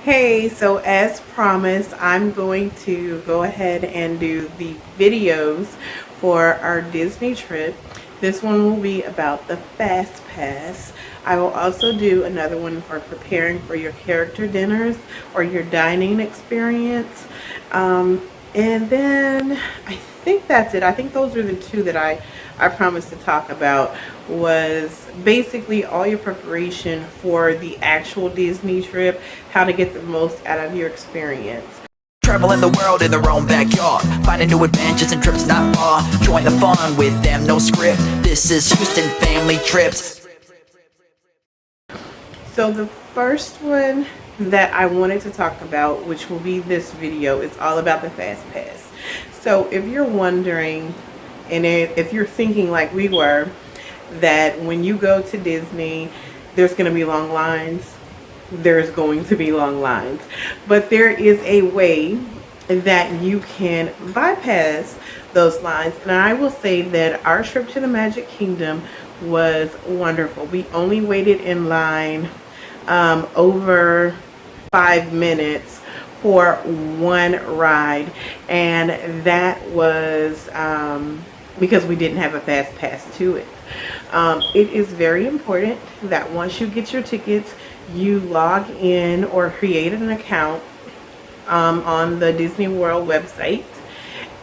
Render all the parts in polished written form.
Hey, so as promised, I'm going to go ahead and do the videos for our Disney trip. This one will be about the Fast Pass. I will also do another one for preparing for your character dinners or your dining experience. And then I think that's it. I think those are the two that I promised to talk about, was basically all your preparation for the actual Disney trip, how to get the most out of your experience. Traveling the world in their own backyard, finding new adventures and trips not far. Join the fun with them, no script. This is Houston Family Trips. So the first one that I wanted to talk about, which will be this video, is all about the Fast Pass. So if you're wondering, and if you're thinking like we were, that when you go to Disney, there's going to be long lines, there's going to be long lines. But there is a way that you can bypass those lines. And I will say that our trip to the Magic Kingdom was wonderful. We only waited in line over 5 minutes for one ride, and that was because we didn't have a fast pass to it. It is very important that once you get your tickets, you log in or create an account on the Disney World website,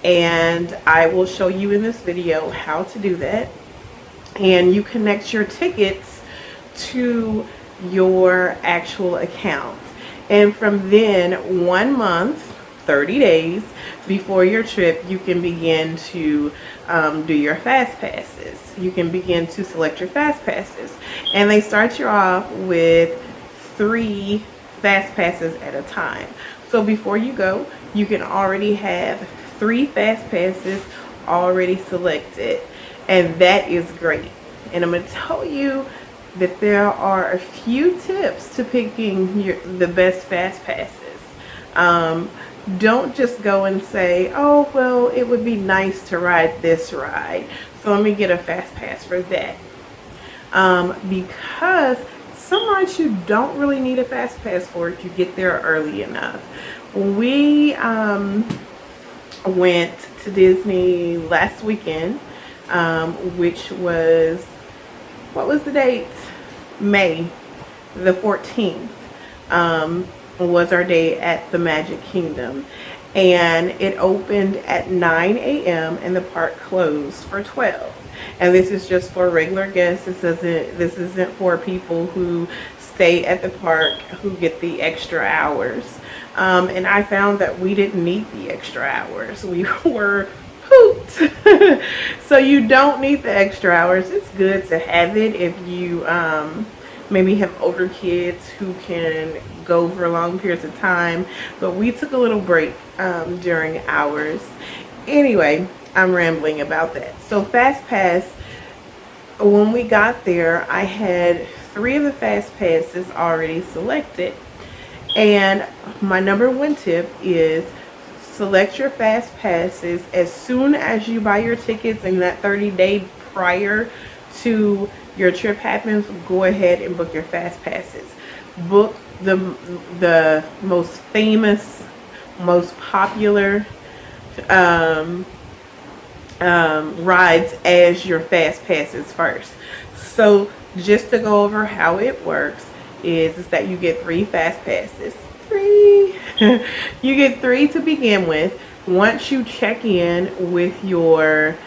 and I will show you in this video how to do that. And you connect your tickets to your actual account, and from then 1 month, 30 days before your trip, you can begin to do your fast passes. You can begin to select your fast passes, and they start you off with 3 fast passes at a time. So before you go, you can already have 3 fast passes already selected, and that is great. And I'm going to tell you that there are a few tips to picking the best fast passes. Don't just go and say, oh, well, it would be nice to ride this ride, so let me get a fast pass for that. Because some rides you don't really need a fast pass for if you get there early enough. We went to Disney last weekend, which was, what was the date? May the 14th was our day at the Magic Kingdom, and it opened at 9 a.m. and the park closed for 12. And this is just for regular guests. This isn't for people who stay at the park who get the extra hours. And I found that we didn't need the extra hours. We were pooped. So you don't need the extra hours. It's good to have it if you maybe have older kids who can go for long periods of time. But we took a little break during ours. Anyway, I'm rambling about that. So Fast Pass, when we got there, I had 3 of the Fast Passes already selected. And my number 1 tip is select your Fast Passes as soon as you buy your tickets, in that 30-day prior to your trip happens. Go ahead and book your Fast Passes. Book the most famous, most popular rides as your Fast Passes first. So just to go over how it works is that you get 3 Fast Passes. 3. You get 3 to begin with. Once you check in with your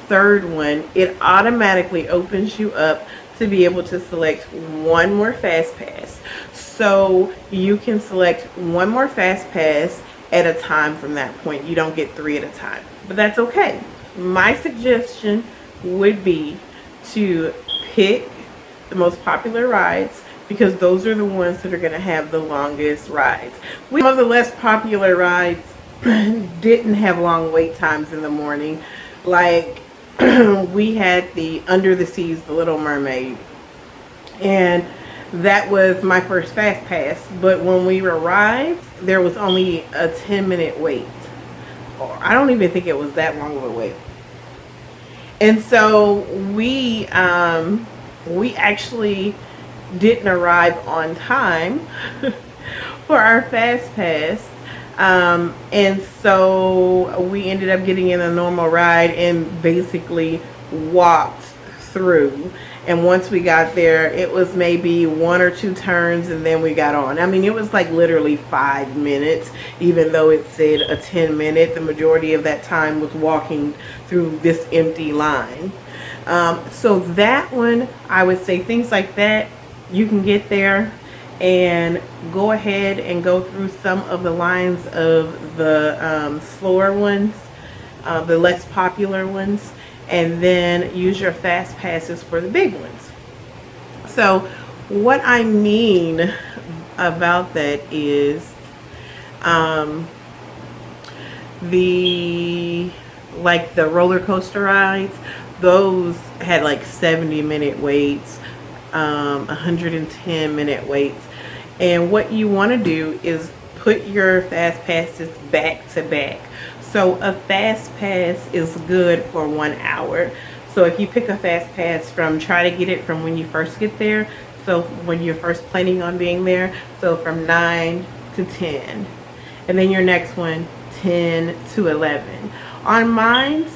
3rd one, it automatically opens you up to be able to select 1 more Fast Pass. So you can select 1 more Fast Pass at a time from that point. You don't get 3 at a time, but that's okay. My suggestion would be to pick the most popular rides, because those are the ones that are going to have the longest rides. Some of the less popular rides didn't have long wait times in the morning. Like we had the Under the Seas, the Little Mermaid, and that was my first Fast Pass. But when we arrived, there was only a 10-minute wait. I don't even think it was that long of a wait. And so we actually didn't arrive on time for our fast pass. And so we ended up getting in a normal ride and basically walked through. And once we got there, it was maybe 1 or 2 turns and then we got on. I mean, it was like literally 5 minutes, even though it said a 10-minute. The majority of that time was walking through this empty line. So that one, I would say things like that, you can get there and go ahead and go through some of the lines of the slower ones, the less popular ones, and then use your fast passes for the big ones. So what I mean about that is the roller coaster rides, those had like 70-minute waits, 110-minute waits. And what you want to do is put your fast passes back to back. So a fast pass is good for 1 hour. So if you pick a fast pass try to get it from when you first get there. So when you're first planning on being there. So from 9 to 10. And then your next one, 10 to 11. On mine,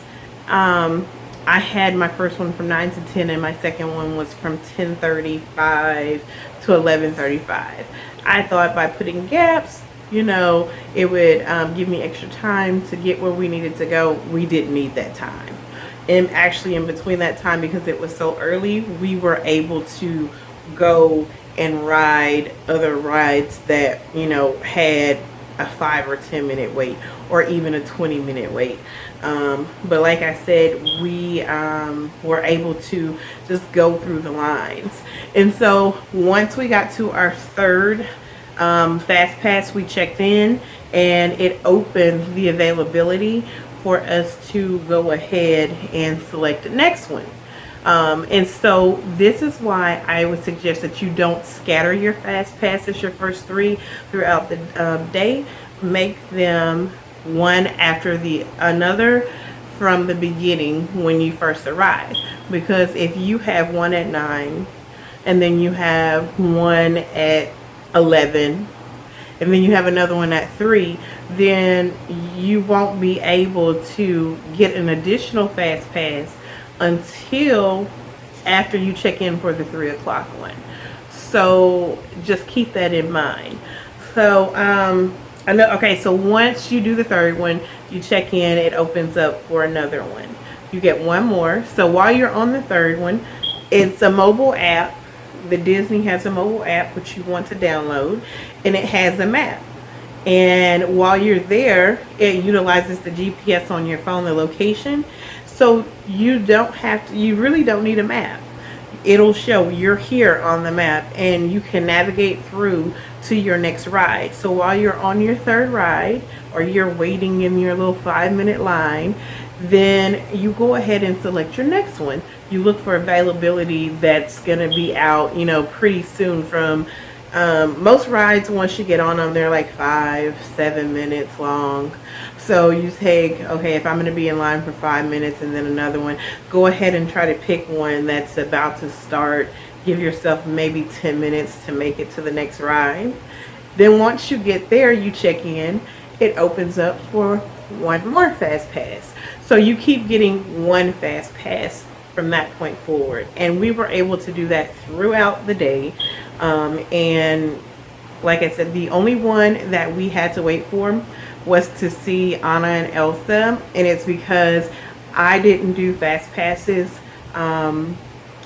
I had my first one from 9 to 10 and my second one was from 10:35 to 11:35. I thought by putting gaps, you know, it would give me extra time to get where we needed to go. We didn't need that time. And actually in between that time, because it was so early, we were able to go and ride other rides that, you know, had a 5 or 10-minute wait or even a 20-minute wait. But like I said, we were able to just go through the lines. And so once we got to our third fast pass, we checked in and it opened the availability for us to go ahead and select the next one. And so this is why I would suggest that you don't scatter your fast passes, your first 3 throughout the day. Make them one after the another from the beginning when you first arrive. Because if you have one at 9 and then you have one at 11 and then you have another one at 3, then you won't be able to get an additional fast pass until after you check in for the 3 o'clock one. So just keep that in mind. So okay, so once you do the third one, you check in, it opens up for another one. You get one more. So while you're on the third one, it's a mobile app. The Disney has a mobile app which you want to download, and it has a map. And while you're there, it utilizes the GPS on your phone, the location. So you really don't need a map. It'll show you're here on the map and you can navigate through to your next ride. So while you're on your third ride or you're waiting in your little 5-minute line, then you go ahead and select your next one. You look for availability that's going to be out, you know, pretty soon. From most rides, once you get on them, they're like 5-7 minutes long. So you take, okay, if I'm going to be in line for 5 minutes and then another one, go ahead and try to pick one that's about to start. Give yourself maybe 10 minutes to make it to the next ride. Then once you get there, you check in. It opens up for one more fast pass. So you keep getting one fast pass from that point forward. And we were able to do that throughout the day. And like I said, the only one that we had to wait for was to see Anna and Elsa, and it's because I didn't do fast passes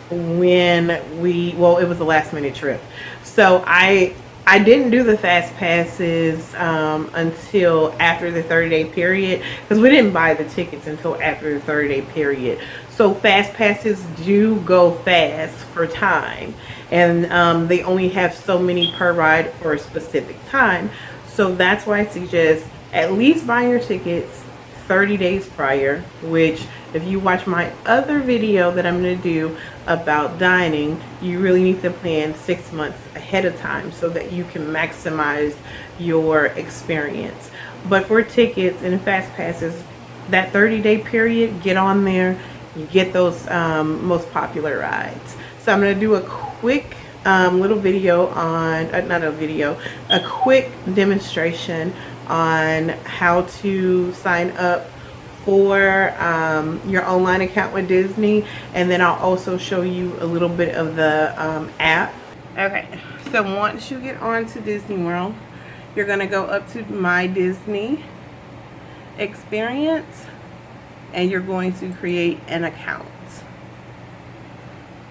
when it was a last minute trip. So I didn't do the fast passes until after the 30-day period, because we didn't buy the tickets until after the 30-day period. So fast passes do go fast for time, and they only have so many per ride for a specific time. So that's why I suggest at least buy your tickets 30 days prior, which if you watch my other video that I'm going to do about dining, you really need to plan 6 months ahead of time so that you can maximize your experience. But for tickets and fast passes, that 30-day period, get on there, you get those most popular rides. So I'm going to do a quick little video on, not a video, a quick demonstration on how to sign up for your online account with Disney, and then I'll also show you a little bit of the app. Okay, so once you get on to Disney World, you're going to go up to My Disney Experience, and you're going to create an account.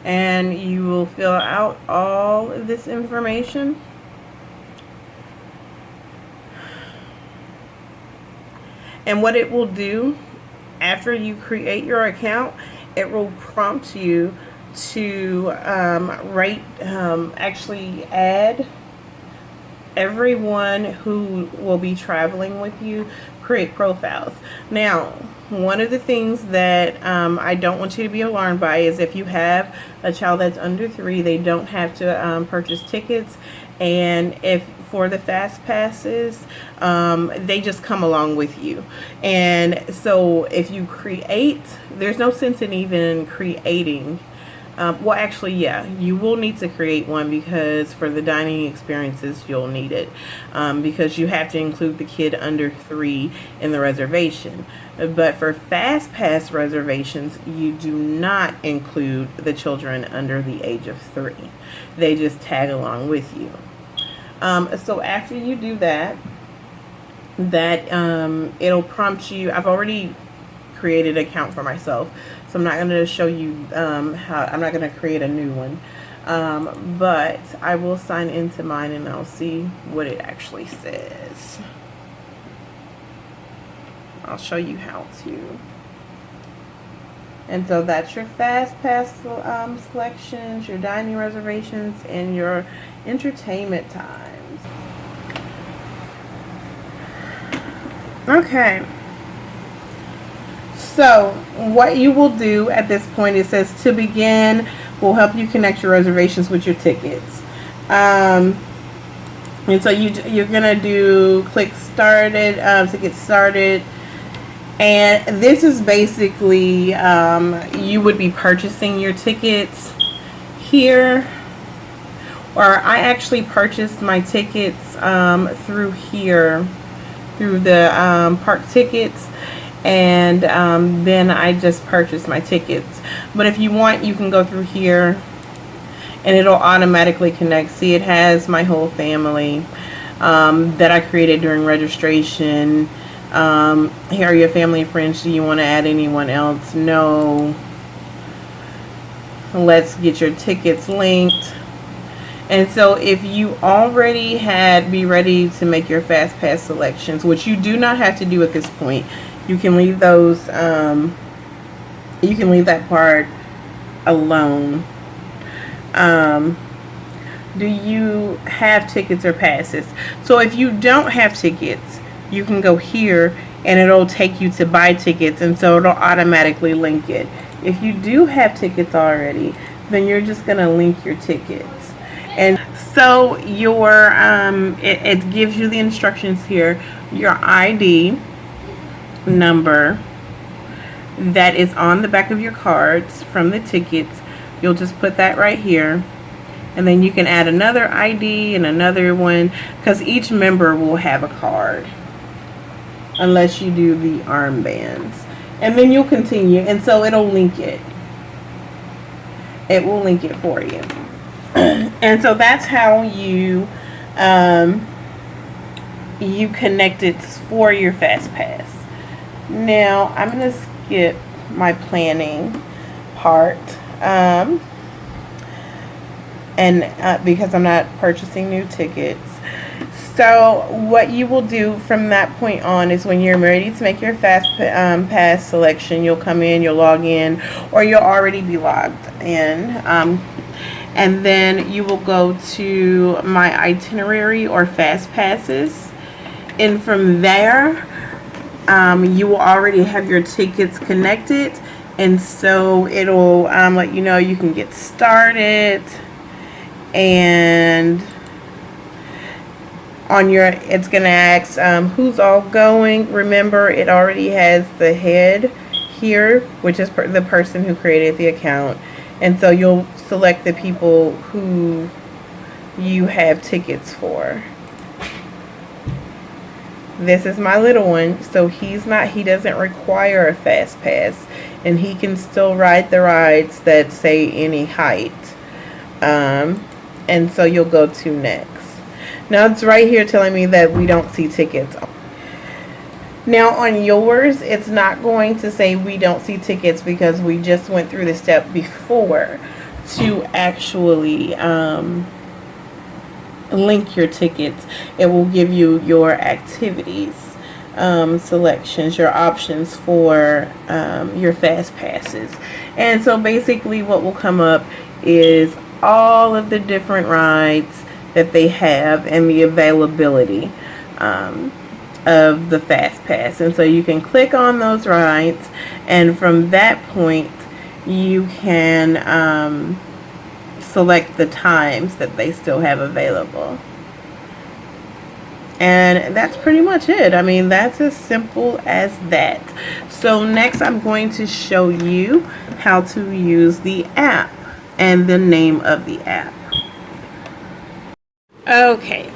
And you will fill out all of this information. And what it will do after you create your account, it will prompt you to actually add everyone who will be traveling with you, create profiles. Now, one of the things that I don't want you to be alarmed by is if you have a child that's under 3, they don't have to purchase tickets. And if for the fast passes, they just come along with you. And so if you create, there's no sense in even creating. Well, actually, yeah, you will need to create one, because for the dining experiences, you'll need it, because you have to include the kid under 3 in the reservation. But for fast pass reservations, you do not include the children under the age of 3. They just tag along with you. So after you do that, it'll prompt you. I've already created an account for myself, so I'm not going to show you how. I'm not going to create a new one, but I will sign into mine and I'll see what it actually says. I'll show you how to. And so that's your fast pass selections, your dining reservations, and your entertainment times. Okay. So what you will do at this point, it says to begin, will help you connect your reservations with your tickets. And so you're gonna do click started to get started. And this is basically, you would be purchasing your tickets here. Or I actually purchased my tickets through here, through the park tickets. And then I just purchased my tickets. But if you want, you can go through here and it'll automatically connect. See, it has my whole family that I created during registration. Here are your family and friends. Do you want to add anyone else? No. Let's get your tickets linked. And so if you already be ready to make your fast pass selections, which you do not have to do at this point, you can leave those, you can leave that part alone. Do you have tickets or passes? So if you don't have tickets, you can go here and it'll take you to buy tickets, and so it'll automatically link it. If you do have tickets already, then you're just gonna link your tickets. And so your it gives you the instructions here. Your ID number that is on the back of your cards from the tickets, you'll just put that right here. And then you can add another ID and another one, because each member will have a card unless you do the armbands. And then you'll continue, and so it'll link it. It will link it for you. And so that's how you you connect it for your fast pass. Now I'm going to skip my planning part, and because I'm not purchasing new tickets. So what you will do from that point on is when you're ready to make your fast pass selection, you'll come in, you'll log in, or you'll already be logged in, and then you will go to my itinerary or fast passes, and from there you will already have your tickets connected, and so it'll let you know you can get started. And on your, it's gonna ask who's all going. Remember, it already has the head here, which is the person who created the account, and so you'll select the people who you have tickets for. This is my little one, so he doesn't require a fast pass, and he can still ride the rides that say any height. And so you'll go to next. Now it's right here telling me that we don't see tickets. Now on yours, it's not going to say we don't see tickets because we just went through the step before to actually link your tickets. It will give you your activities selections, your options for your fast passes. And so basically what will come up is all of the different rides that they have and the availability of the fast pass. And so you can click on those rides, and from that point you can select the times that they still have available. And that's pretty much it. I mean, that's as simple as that. So next I'm going to show you how to use the app and the name of the app. Okay,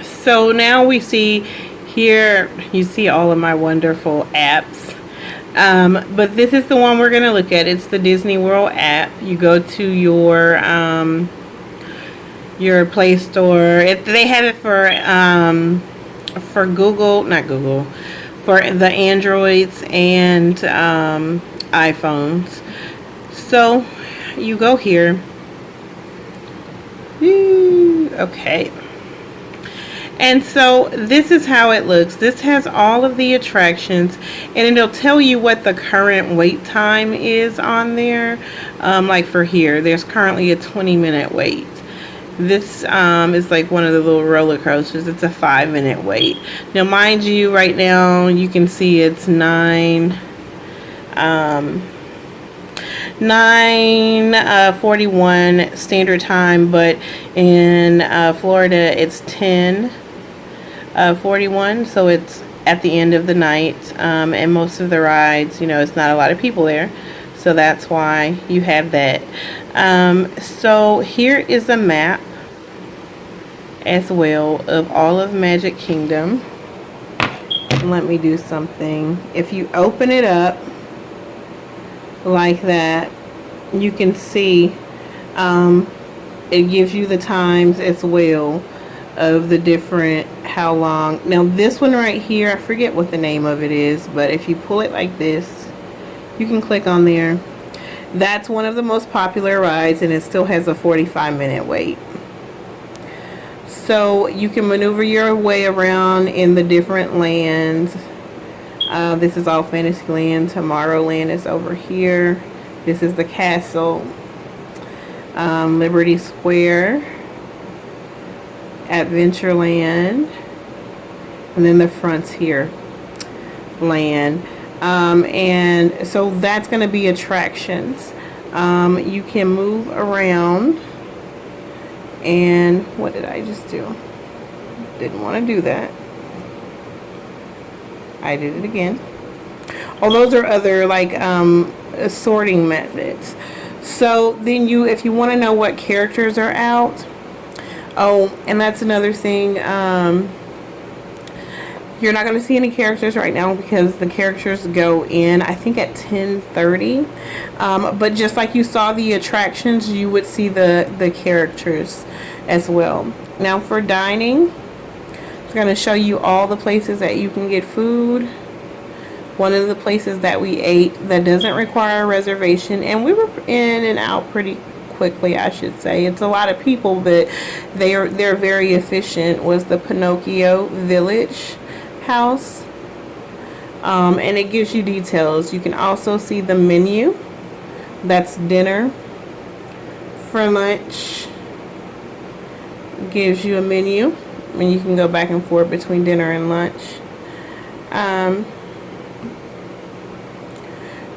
so now we see here, you see all of my wonderful apps. But this is the one we're going to look at. It's the Disney World app. You go to your Play Store. They have it for Google, not Google, for the Androids and iPhones. So you go here. Okay. And so this is how it looks. This has all of the attractions, and it'll tell you what the current wait time is on there. Like for here, there's currently a 20-minute wait. This is like one of the little roller coasters. It's a 5-minute wait. Now mind you, right now you can see it's 9:41 standard time, but in Florida it's 10:41, so it's at the end of the night, and most of the rides, you know, it's not a lot of people there, so that's why you have that. So here is a map as well of all of Magic Kingdom. Let me do something. If you open it up like that, you can see it gives you the times as well of the different, how long. Now this one right here, I forget what the name of it is, but if you pull it like this, you can click on there. That's one of the most popular rides, and it still has a 45-minute wait. So you can maneuver your way around in the different lands. This is all Fantasyland. Tomorrowland is over here. This is the castle. Liberty Square. Adventureland. And then the Frontier Land. And so that's going to be attractions. You can move around. And what did I just do? Didn't want to do that. I did it again. Oh, those are other like sorting methods. So then if you want to know what characters are out. Oh, and that's another thing. You're not going to see any characters right now because the characters go in, I think, at 10:30. But just like you saw the attractions, you would see the characters as well. Now for dining, it's going to show you all the places that you can get food. One of the places that we ate that doesn't require a reservation, and we were in and out pretty quickly, I should say. It's a lot of people, but they're very efficient, was the Pinocchio Village house. And it gives you details. You can also see the menu. That's dinner. For lunch, gives you a menu, and you can go back and forth between dinner and lunch.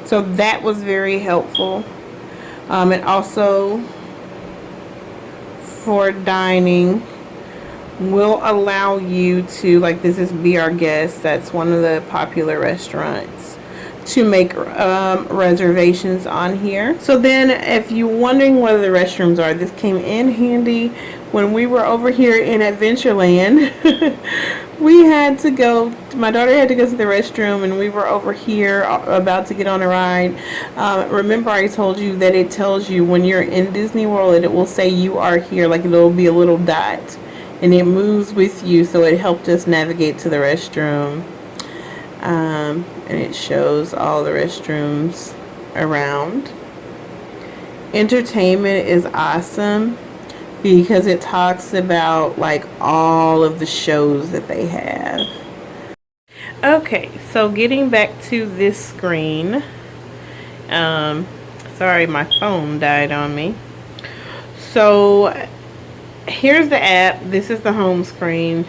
So that was very helpful. And also for dining, will allow you to, like, this is Be Our Guest, that's one of the popular restaurants, to make reservations on here. So then if you're wondering where the restrooms are, this came in handy when we were over here in Adventureland, we had to go, my daughter had to go to the restroom, and we were over here about to get on a ride. Remember I told you that it tells you when you're in Disney World, it will say you are here, like it'll be a little dot, and it moves with you, so it helped us navigate to the restroom. And it shows all the restrooms around. Entertainment is awesome because it talks about like all of the shows that they have. Okay, so getting back to this screen, sorry, my phone died on me. So here's the app. This is the home screen.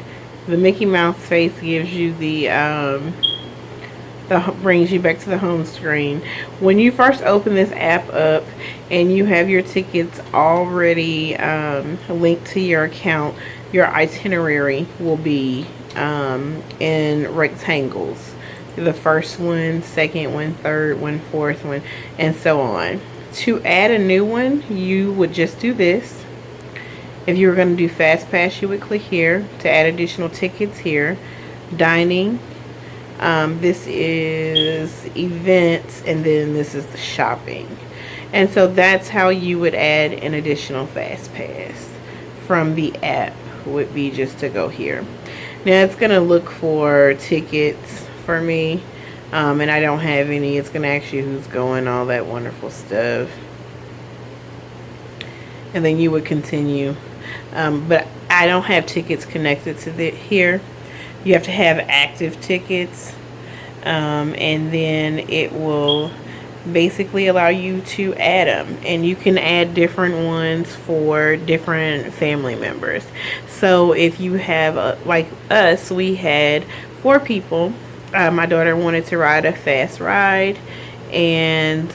The Mickey Mouse face gives you brings you back to the home screen. When you first open this app up and you have your tickets already linked to your account, your itinerary will be in rectangles. The first one, second one, third one, fourth one, and so on. To add a new one, you would just do this. If you were going to do Fastpass, you would click here to add additional tickets here. Dining. This is events, and then this is the shopping. And so that's how you would add an additional Fastpass from the app, would be just to go here. Now it's going to look for tickets for me, and I don't have any. It's going to ask you who's going, all that wonderful stuff. And then you would continue. But I don't have tickets connected to here. You have to have active tickets, and then it will basically allow you to add them, and you can add different ones for different family members. So if you have like us, we had 4 people. My daughter wanted to ride a fast ride, and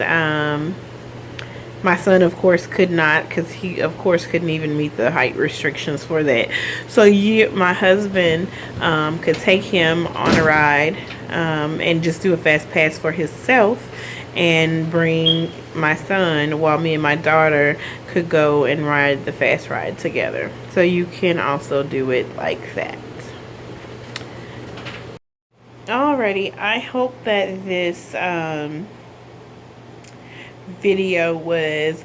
my son, of course, could not, because he, of course, couldn't even meet the height restrictions for that. So my husband could take him on a ride and just do a fast pass for himself and bring my son, while me and my daughter could go and ride the fast ride together. So you can also do it like that. Alrighty, I hope that this video was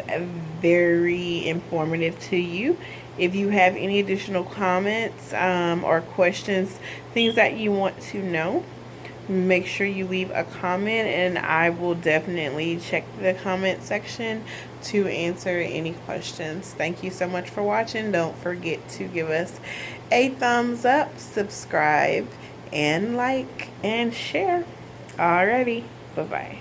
very informative to you. If you have any additional comments or questions, things that you want to know, make sure you leave a comment, and I will definitely check the comment section to answer any questions. Thank you so much for watching. Don't forget to give us a thumbs up, subscribe, and like and share. Alrighty, bye-bye.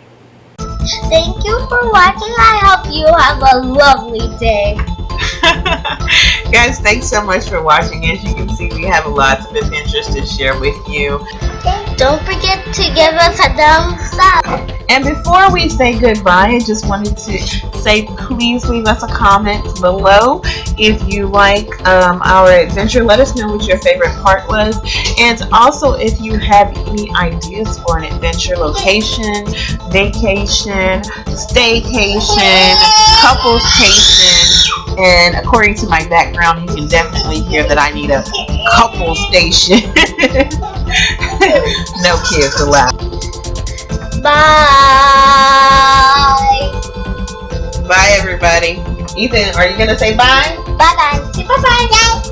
Thank you for watching. I hope you have a lovely day. Guys, thanks so much for watching. As you can see, we have lots of adventures to share with you. Don't forget to give us a thumbs up. And before we say goodbye, I just wanted to say, please leave us a comment below if you like our adventure. Let us know what your favorite part was, and also if you have any ideas for an adventure location, vacation, staycation, couplecation. And according to my background, you can definitely hear that I need a couple station. No kids allowed. Bye. Bye, everybody. Ethan, are you going to say bye? Bye, guys. Say bye-bye, guys.